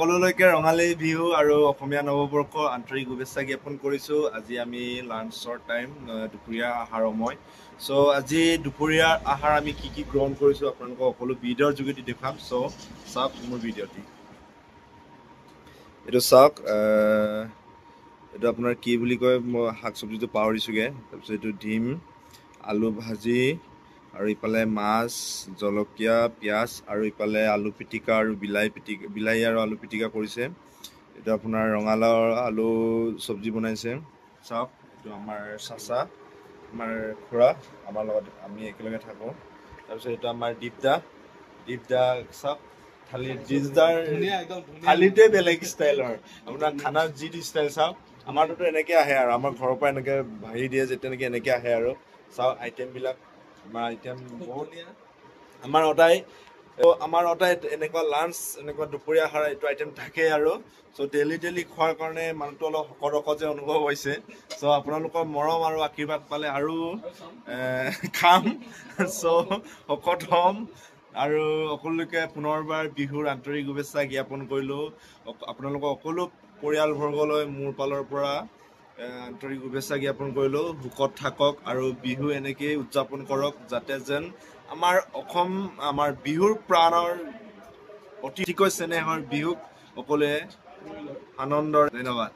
সকলোলৈকে ৰঙালী বিহু আৰু অসমীয়া নৱবৰ্ষৰ আন্তৰিক শুভেচ্ছা জ্ঞাপন কৰিছোঁ। আজি আমি লাঞ্চৰ টাইম, দুপৰীয়া আহাৰ সময়। চ' আজি দুপৰীয়াৰ আহাৰ আমি কি কি গ্ৰহণ কৰিছোঁ আপোনালোকক সকলো ভিডিঅ'ৰ যোগেদি দেখুৱাম। চ' চাওক মোৰ ভিডিঅ'টি। এইটো চাওক, এইটো আপোনাৰ কি বুলি কয়, মই শাক চব্জিটো পাহৰিছোঁগৈ। তাৰপিছত এইটো ডিম, আলু ভাজি, আৰু ইফালে মাছ, জলকীয়া, পিঁয়াজ, আৰু ইফালে আলু পিটিকা আৰু বিলাহী আৰু আলু পিটিকা কৰিছে। এইটো আপোনাৰ ৰঙালাওৰ আলু চব্জি বনাইছে। চাওক, এইটো আমাৰ চাচা, আমাৰ খুৰা, আমাৰ লগত আমি একেলগে থাকোঁ। তাৰপিছত এইটো আমাৰ দীপদা চাওক, থালিটোৱে বেলেগ ষ্টাইলৰ। আপোনাৰ খানাৰ যিটো ষ্টাইল চাওক, আমাৰটোতো এনেকৈ আহে আৰু আমাৰ ঘৰৰ পৰা এনেকৈ ভাৰি দিয়ে যে তেনেকৈ এনেকৈ আহে আৰু চাওক আইটেমবিলাক। আমাৰ আইটেম বহুত, আমাৰ অতাই এনেকুৱা লাঞ্চ, এনেকুৱা দুপৰীয়া আহাৰ এইটো আইটেম থাকেই আৰু। চ' ডেইলি খোৱাৰ কাৰণে মানুহটো অলপ শকত যে অনুভৱ হৈছে। চ' আপোনালোকৰ মৰম আৰু আশীৰ্বাদ পালে আৰু খাম। চ' শকত হ'ম। আৰু সকলোকে পুনৰবাৰ বিহুৰ আন্তৰিক শুভেচ্ছা জ্ঞাপন কৰিলোঁ। আপোনালোকৰ সকলো পৰিয়ালবৰ্গলৈ মোৰ ফালৰ পৰা আন্তৰিক শুভেচ্ছা জ্ঞাপন কৰিলোঁ। সুখত থাকক আৰু বিহু এনেকেই উদযাপন কৰক, যাতে যেন আমাৰ বিহুৰ প্ৰাণৰ অতিকৈ চেনেহৰ বিহুক সকলোৱে আনন্দৰ। ধন্যবাদ।